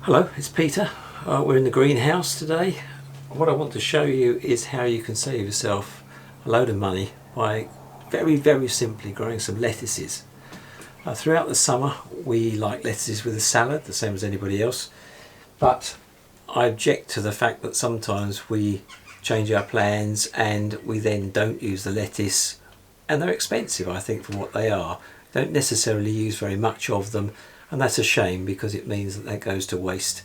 Hello, it's Peter. We're in the greenhouse today. What I want to show you is how you can save yourself a load of money by very simply growing some lettuces. Throughout the summer we like lettuces with a salad, the same as anybody else, but I object to the fact that sometimes we change our plans and we then don't use the lettuce, and they're expensive, I think, for what they are. Don't necessarily use very much of them, and that's a shame because it means that goes to waste.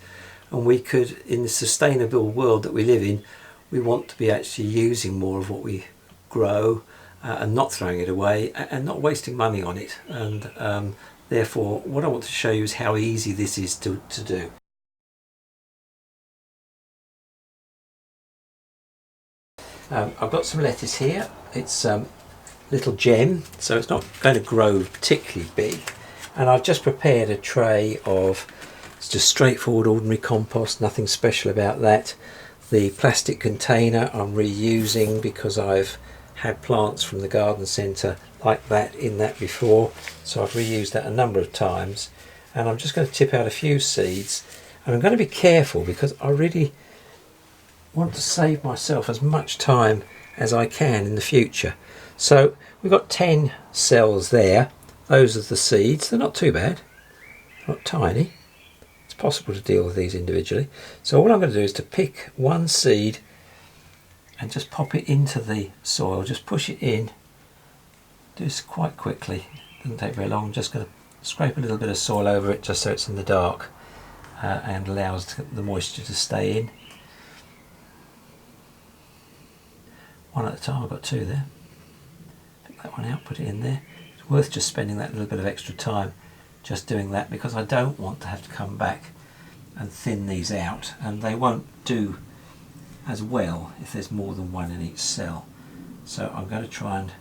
And we could, in the sustainable world that we live in, we want to be actually using more of what we grow and not throwing it away and not wasting money on it. And therefore what I want to show you is how easy this is to do. I've got some lettuce here. It's little gem, so it's not going to grow particularly big. And I've just prepared a tray of, it's just straightforward ordinary compost, nothing special about that. The plastic container I'm reusing because I've had plants from the garden centre like that in that before, so I've reused that a number of times. And I'm just going to tip out a few seeds, and I'm going to be careful because I really want to save myself as much time as I can in the future. So we've got 10 cells there. Those are the seeds. They're not too bad, not tiny. It's possible to deal with these individually. So all I'm going to do is to pick one seed and just pop it into the soil. Just push it in. Do this quite quickly. Doesn't take very long. I'm just going to scrape a little bit of soil over it just so it's in the dark and allows the moisture to stay in. One at a time. I've got two there. Pick that one out, put it in there. It's worth just spending that little bit of extra time just doing that, because I don't want to have to come back and thin these out, and they won't do as well if there's more than one in each cell. So I'm going to try and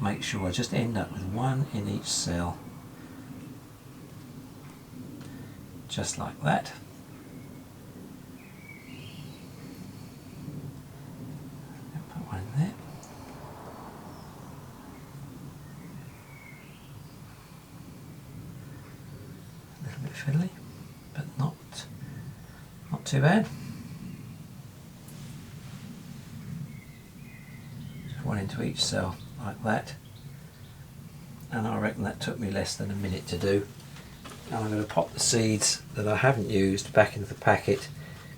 make sure I just end up with one in each cell, just like that. Put one in there. A little bit fiddly, but not too bad. Just one into each cell like that, and I reckon that took me less than a minute to do. Now I'm going to pop the seeds that I haven't used back into the packet,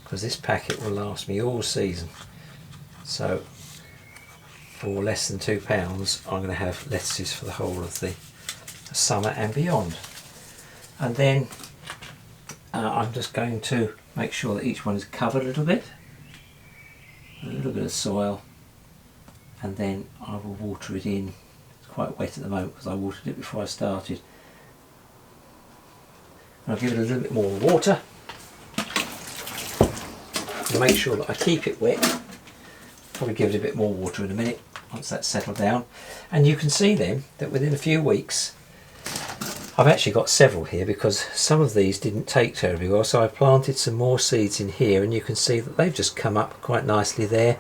because this packet will last me all season. So for less than £2 I'm going to have lettuces for the whole of the summer and beyond. And then I'm just going to make sure that each one is covered a little bit of soil, and then I will water it in. It's quite wet at the moment because I watered it before I started. And I'll give it a little bit more water and make sure that I keep it wet. Probably give it a bit more water in a minute once that's settled down. And you can see then that within a few weeks, I've actually got several here because some of these didn't take terribly well, so I planted some more seeds in here, and you can see that they've just come up quite nicely there.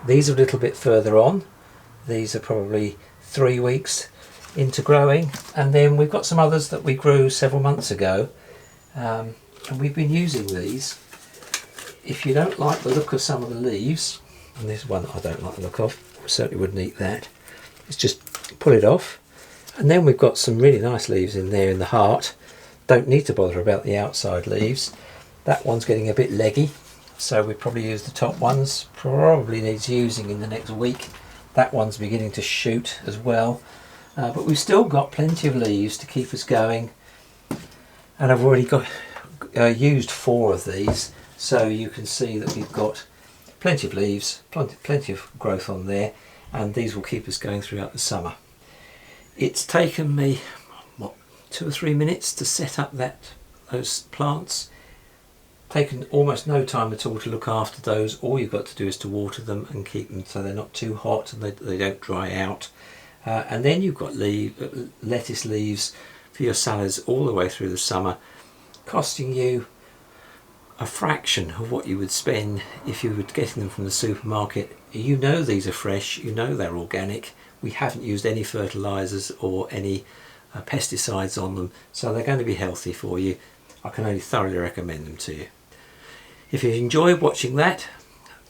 These are a little bit further on. These are probably 3 weeks into growing, and then we've got some others that we grew several months ago, and we've been using these. If you don't like the look of some of the leaves, and there's one that I don't like the look of, I certainly wouldn't eat that, it's just pull it off. And then we've got some really nice leaves in there in the heart. Don't need to bother about the outside leaves. That one's getting a bit leggy, so we probably use the top ones. Probably needs using in the next week. That one's beginning to shoot as well. But we've still got plenty of leaves to keep us going. And I've already got used 4 of these, so you can see that we've got plenty of leaves, plenty of growth on there, and these will keep us going throughout the summer. It's taken me, what, 2 or 3 minutes to set up those plants. Taken almost no time at all to look after those. All you've got to do is to water them and keep them so they're not too hot and they don't dry out. And then you've got lettuce leaves for your salads all the way through the summer, costing you a fraction of what you would spend if you were getting them from the supermarket. You know these are fresh, you know they're organic. We haven't used any fertilizers or any pesticides on them, so they're going to be healthy for you. I can only thoroughly recommend them to you. If you enjoyed watching that,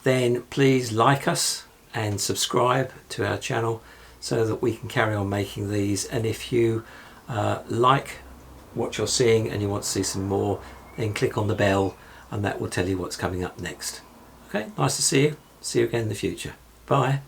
then please like us and subscribe to our channel so that we can carry on making these. And if you like what you're seeing and you want to see some more, then click on the bell and that will tell you what's coming up next. Okay, nice to see you. See you again in the future. Bye.